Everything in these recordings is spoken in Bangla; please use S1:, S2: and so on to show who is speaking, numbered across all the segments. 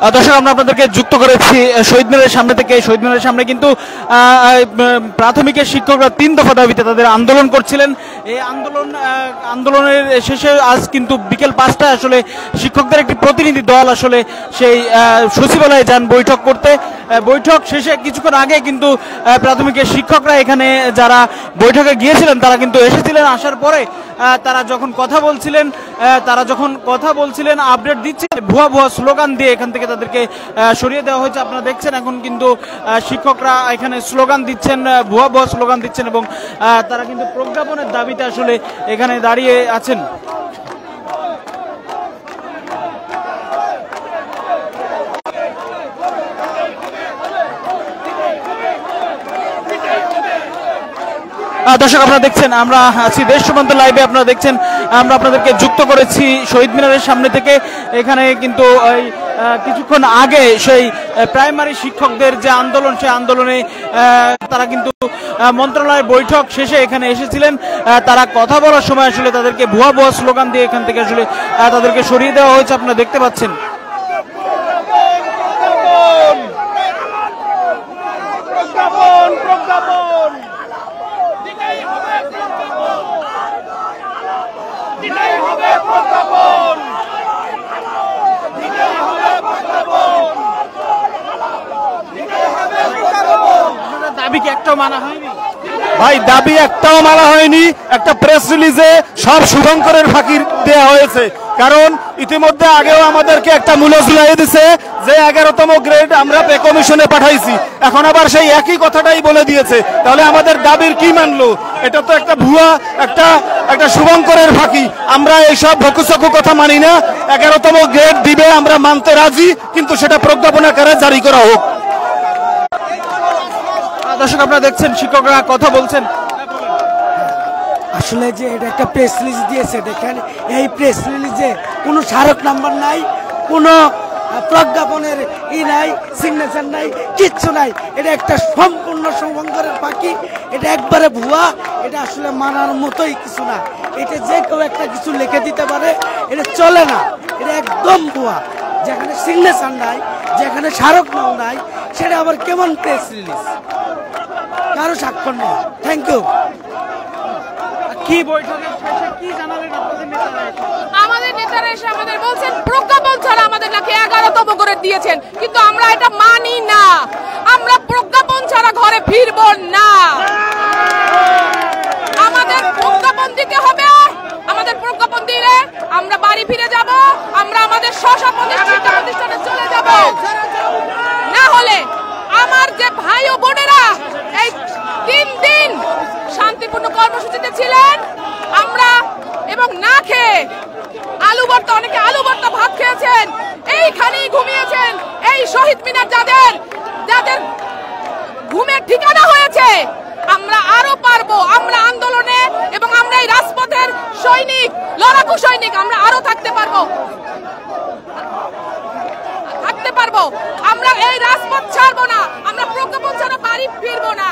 S1: দর্শক আমরা আপনাদেরকে যুক্ত করেছি শহীদ মিনারের সামনে থেকে। শহীদ মিনারের সামনে কিন্তু প্রাথমিকের শিক্ষকরা 3 দফা দাবিতে তাদের আন্দোলন করছিলেন। এই আন্দোলনের শেষে আজ কিন্তু বিকেল 5টায় আসলে শিক্ষকদের একটি প্রতিনিধি দল আসলে সেই সচিবালয়ে যান বৈঠক করতে। বৈঠক শেষে কিছুক্ষণ আগে কিন্তু প্রাথমিকের শিক্ষকরা এখানে যারা বৈঠকে গিয়েছিলেন তারা কিন্তু এসেছিলেন। আসার পরে তারা যখন কথা বলছিলেন আপডেট দিচ্ছেন, ভুয়া ভুয়া স্লোগান দিয়ে এখান থেকে তাদেরকে সরিয়ে দেওয়া হয়েছে। আপনারা দেখছেন এখন কিন্তু শিক্ষকরা এখানে স্লোগান দিচ্ছেন, ভুয়া ভুয়া স্লোগান দিচ্ছেন এবং তারা কিন্তু প্রজ্ঞাপনের দাবিতে আসলে এখানে দাঁড়িয়ে আছেন। দর্শক আপনারা দেখছেন আমরা আছি দেশ সীমান্ত লাইভে। আপনারা দেখছেন আমরা আপনাদেরকে যুক্ত করেছি শহীদ মিনারের সামনে থেকে। এখানে কিন্তু কিছুক্ষণ আগে সেই প্রাইমারি শিক্ষকদের যে আন্দোলন, সেই আন্দোলনে তারা কিন্তু মন্ত্রণালয়ের বৈঠক শেষে এখানে এসেছিলেন। তারা কথা বলার সময় আসলে তাদেরকে ভুয়া ভুয়া স্লোগান দিয়ে এখান থেকে আসলে তাদেরকে সরিয়ে দেওয়া হয়েছে। আপনারা দেখতে পাচ্ছেন।
S2: ভাই দাবি একটাও মানা হয়নি। একটা প্রেস রিলিজে সব শুভঙ্করের ফাঁকি দেওয়া হয়েছে, কারণ ইতিমধ্যে আগেও আমাদেরকে একটা মূল্য ঝুলাই দিছে যে 11তম গ্রেড আমরা পে কমিশনে পাঠাইছি, এখন আবার সেই একই কথাটাই বলে দিয়েছে। তাহলে আমাদের দাবির কি মানলো? এটা তো একটা ভুয়া, একটা শুভঙ্করের ফাঁকি। আমরা এইসব ভকুচকু কথা মানি না। 11তম গ্রেড দিবে আমরা মানতে রাজি, কিন্তু সেটা প্রজ্ঞাপন আকারে জারি করা হোক।
S1: দর্শক আপনারা দেখছেন শিক্ষকরা কথা বলছেন।
S3: আসলে যে এটা একটা প্রেস রিলিজ দিয়েছে, দেখেন এই প্রেস রিলিজে কোনো স্মারক নাম্বার নাই, কোনো প্রজ্ঞাপনের নাই, সিগনেচার নাই, কিচ্ছু নাই। এটা একটা সম্পূর্ণ শুভঙ্করের ফাঁকি। এটা একবারে ভুয়া। এটা আসলে মানার মতোই কিছু না। এটা যে কেউ একটা কিছু লিখে দিতে পারে, এটা চলে না। এটা একদম ভুয়া। যেখানে সিগনেচার নাই, যেখানে স্মারক নাম নাই, সেটা আবার কেমন প্রেস রিলিজ? কারো স্বাক্ষর নেই। Thank you.
S1: কি বৈঠকের শেষে কি জানালেন আপনাদের নেতারা?
S4: আমাদের নেতারা এসে আমাদের বলছেন প্রজ্ঞাপন ছাড়া আমাদের নাকি 11তম করে দিয়েছেন, কিন্তু আমরা এটা মানি না। আমরা প্রজ্ঞাপন ছাড়া ঘরে ফিরবো না। আমাদের প্রজ্ঞাপন দিতে হবে। আমাদের প্রজ্ঞাপন দিলে আমরা বাড়ি ফিরে যাব, আমরা আমাদের স্ব-স্ব প্রতিষ্ঠানে চলে যাব। না হলে আমার যে ভাই ও বোনেরা এই 3 দিন শান্তিপূর্ণ কর্মসূচিতে ছিলেন, আমরা এবং না খেয়ে আলু ভর্তা, অনেকে আলু ভর্তা ভাত খেয়েছেন, এইখানেই ঘুমিয়েছেন। এই শহীদ মিনার যাদের ঘুমের ঠিকানা হয়েছে, আমরা আরো পারবো। আমরা আন্দোলনে এবং আমরা এই রাজপথের সৈনিক, লড়াকু সৈনিক, আমরা আরো থাকতে পারবো। আমরা এই রাজপথ ছাড়বো না। আমরা প্রজ্ঞাপন ছাড়া বাড়ি ফিরবো না।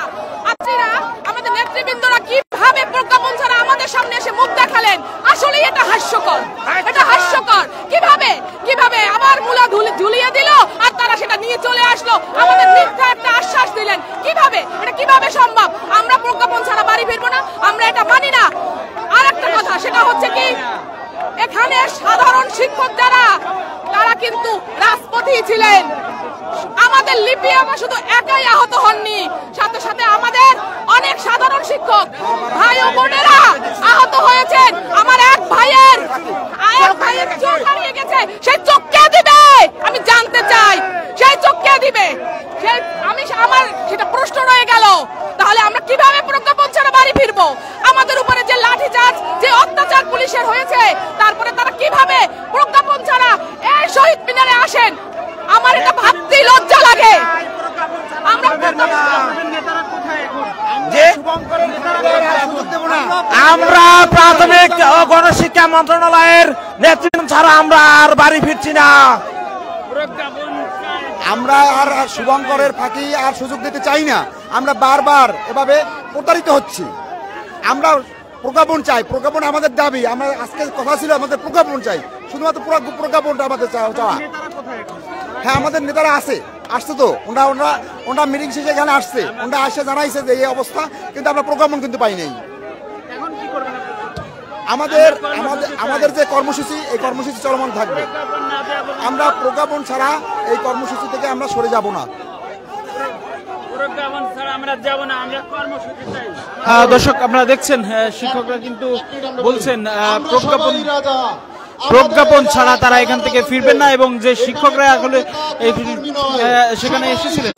S4: আপনারা আমাদের নেতৃবৃন্দরা কিভাবে প্রজ্ঞাপন ছাড়া আমাদের সামনে এসে মুখ দেখালেন, আসলে এটা হাস্যকর। এটা হাস্যকর। কিভাবে আবার মুলা ঝুলিয়ে দিল আর তারা সেটা নিয়ে চলে আসলো, আমাদের মিথ্যা একটা আশ্বাস দিলেন। এটা কিভাবে সম্ভব? আমরা প্রজ্ঞাপন ছাড়া বাড়ি ফিরবো না, আমরা এটা মানি না। আর একটা কথা, সেটা হচ্ছে কি, এখানে সাধারণ শিক্ষক যারা, তারা কিন্তু রাজপথেই ছিলেন। আমাদের লিপি আমার শুধু একাই আহত হননি, সাথে সাথে আমাদের অনেক সাধারণ শিক্ষক ভাই ও বোনেরা আহত হয়েছেন। আমার এক ভাইয়ের চোখ হারিয়ে গেছে। সেই চোখ কে দিবে? আমি জানতে চাই, সেই চোখ কে দিবে? আমার সেটা প্রশ্ন রয়ে গেল। তাহলে আমরা কিভাবে প্রজ্ঞাপন ছাড়া বাড়ি ফিরবো? আমাদের উপরে যে লাঠিচার্জ, যে অত্যাচার পুলিশের হয়েছে, তারপরে তারা কিভাবে প্রজ্ঞাপন ছাড়া এই শহীদ মিনারে আসেন? আমার এটা ভাবতেই লজ্জা লাগে।
S2: আমরা প্রাথমিক গণশিক্ষা মন্ত্রণালয়ের নেতৃত্ব ছাড়া আমরা আর বাড়ি ফিরছি না।
S5: আমরা আর শুভঙ্করের ফাঁকি আর সুযোগ দিতে চাই না। আমরা বারবার এভাবে প্রতারিত হচ্ছি। আমরা প্রজ্ঞাপন চাই, প্রজ্ঞাপন আমাদের দাবি। আমরা আজকে কথা ছিল আমাদের প্রজ্ঞাপন চাই, শুধুমাত্র প্রজ্ঞাপনটা আমাদের চাওয়া। হ্যাঁ আমাদের নেতারা আসছে তো ওনারা মিটিং শেষে এখানে আসছে, ওনারা আসে জানাইছে যে এই অবস্থা, কিন্তু আমরা প্রজ্ঞাপন কিন্তু পাই নাই। আমাদের যে কর্মসূচি, এই কর্মসূচি চলমান থাকবে। আমরা প্রজ্ঞাপন ছাড়া এই কর্মসূচি থেকে আমরা সরে যাব না।
S1: দর্শক আপনারা দেখছেন শিক্ষকরা কিন্তু বলছেন প্রজ্ঞাপন ছাড়া তারা এখান থেকে ফিরবেন না, এবং যে শিক্ষকরা আসলে সেখানে এসেছিলেন,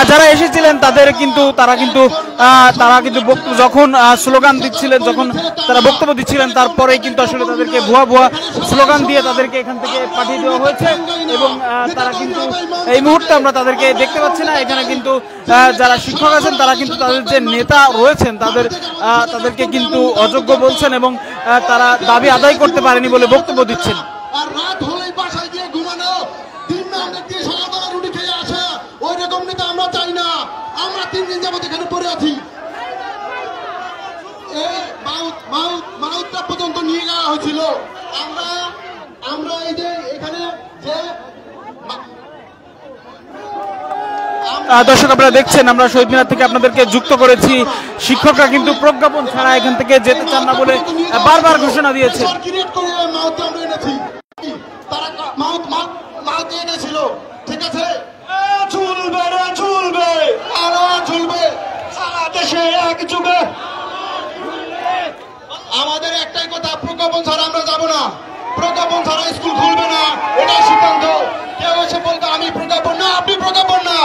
S1: যারা এসেছিলেন তারা কিন্তু যখন স্লোগান দিচ্ছিলেন, যখন তারা বক্তব্য দিচ্ছিলেন, তারপরে কিন্তু আসলে তাদেরকে ভুয়া স্লোগান দিয়ে তাদেরকে এখান থেকে পাঠিয়ে দেওয়া হয়েছে। এবং তারা কিন্তু এই মুহূর্তে আমরা তাদেরকে দেখতে পাচ্ছি না। এখানে কিন্তু যারা শিক্ষক আছেন তারা কিন্তু তাদের যে নেতা রয়েছেন তাদেরকে কিন্তু অযোগ্য বলছেন, এবং তারা দাবি আদায় করতে পারেনি বলে বক্তব্য দিচ্ছেন।
S6: আমরা চাই না, আমরা 3 দিন যাবত এখানে পড়ে আছি। এই মাউথটা পর্যন্ত নিয়ে যাওয়া হয়েছিল। আমরা এই যে এখানে যে
S1: দর্শক আপনারা দেখছেন, আমরা শহীদ মিনার থেকে আপনাদেরকে যুক্ত করেছি। শিক্ষকরা কিন্তু প্রজ্ঞাপন ছাড়া এখান থেকে যেতে চান না বলে বারবার ঘোষণা দিয়েছে।
S6: তারা মাউথ এনেছিল, ঠিক আছে, ঝুলবে রে ঝুলবে, আরো ঝুলবে সারা দেশে এক যুগে। আমাদের একটাই কথা, প্রজ্ঞাপন ছাড়া আমরা যাব না, প্রজ্ঞাপন ছাড়া স্কুল খুলবে না, এটাই সিদ্ধান্ত। কেউ এসে বলবে আমি প্রজ্ঞাপন না, আপনি প্রজ্ঞাপন না,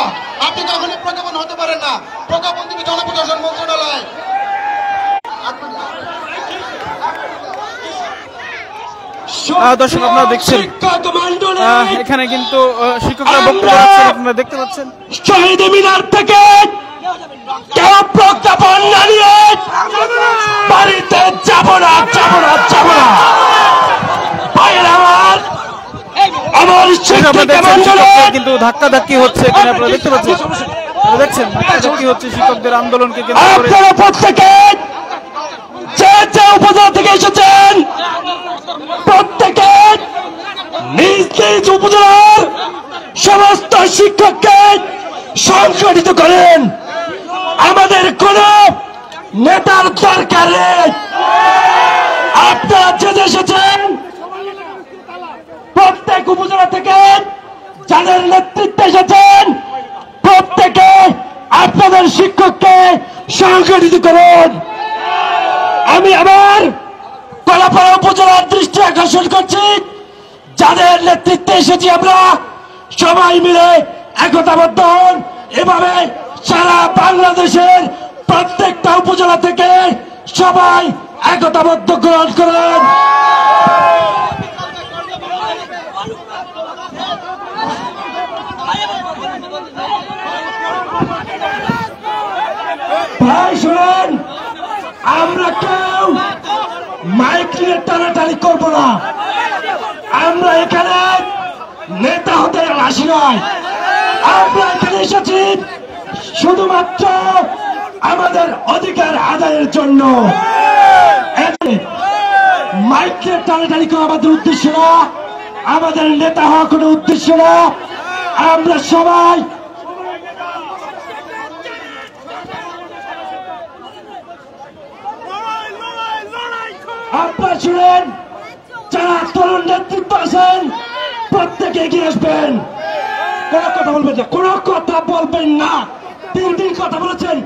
S6: আপনি কখনই প্রজ্ঞাপন হতে পারেন না। প্রজ্ঞাপন থেকে জনপ্রশাসন মন্ত্রণালয়।
S1: দর্শক আপনারা দেখছেন এখানে কিন্তু শিক্ষকরা বক্তব্য রাখছেন, আপনারা দেখতে পাচ্ছেন।
S6: শহীদ মিনার থেকে কেউ প্রজ্ঞাপন না নিয়ে বাড়িতে যাব না, যাব না, যাব না। আমার
S1: শিক্ষকদের কিন্তু ধাক্কাধাক্কি হচ্ছে, আপনারা দেখতে পাচ্ছেন, দেখছেন ধাক্কাধাক্কি হচ্ছে শিক্ষকদের আন্দোলনকে কেন্দ্র করে।
S6: আপনারা প্রত্যেকে যে উপজেলা থেকে এসেছেন, প্রত্যেকে নিজ নিজ উপজেলার সমস্ত শিক্ষককে সংগঠিত করেন। আমাদের কোন নেতার দরকার নেই। আপনারা যে এসেছেন প্রত্যেক উপজেলা থেকে যাদের নেতৃত্বে এসেছেন, প্রত্যেকে আপনাদের শিক্ষককে সংগঠিত করুন। আমি আবার কলাপাড়া উপজেলার দৃষ্টি আকর্ষণ করছি, যাদের নেতৃত্বে এসেছি আমরা সবাই মিলে একতাবদ্ধ হন। এভাবে সারা বাংলাদেশের প্রত্যেকটা উপজেলা থেকে সবাই একতাবদ্ধ গ্রহণ করেন। ভাই শুনেন, আমরা কেউ মাইক নিয়ে টানাটানি করবো না। আমরা এখানে নেতা হতে আসি নয়, আমরা এখানে এসেছি শুধুমাত্র আমাদের অধিকার আদায়ের জন্য। মাইক নিয়ে টানাটানি করা আমাদের উদ্দেশ্য না, আমাদের নেতা হওয়া কোনো উদ্দেশ্য না। আমরা সবাই আপনারা শুনেন, যারা তরুণ নেতৃত্ব আছেন প্রত্যেকে এগিয়ে আসবেন। কোন কথা বলবেন না, কোন কথা বলবেন না। 3 দিন কথা বলেছেন,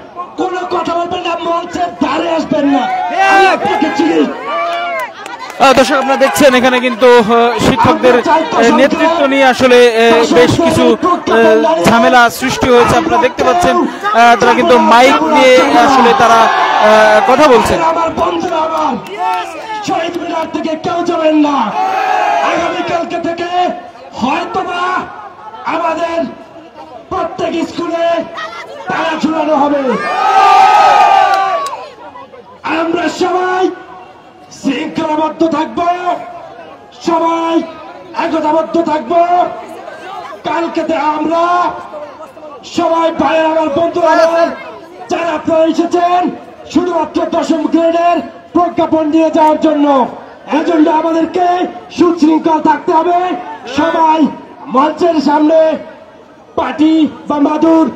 S6: কোন কথা বলবেন না, মঞ্চের ধারে আসবেন না। আপনাকে চিনি।
S1: দর্শক আপনারা দেখছেন এখানে কিন্তু শিক্ষকদের নেতৃত্ব নিয়ে আসলে বেশ কিছু ঝামেলা সৃষ্টি হয়েছে। আপনারা দেখতে পাচ্ছেন তারা কিন্তু মাইক নিয়ে আসলে তারা কথা বলছেন।
S6: আমার বন্ধুরা, আমার শহীদ মিনার থেকে কেউ যাবেন না। আগামীকালকে থেকে হয়তোবা আমাদের প্রত্যেক স্কুলে তালা ঝুলানো হবে। আমরা সবাই শৃঙ্খলাবদ্ধ থাকবো, সবাই একতাবদ্ধ থাকবো। কালকে আমরা সবাই ভাই আমার বন্ধুরা, যারা আপনারা এসেছেন শুধুমাত্র 10ম গ্রেডের প্রজ্ঞাপন নিয়ে যাওয়ার জন্য, এজন্য আমাদেরকে সুশৃঙ্খল থাকতে হবে। সবাই মঞ্চের সামনে পার্টি বা মাদুর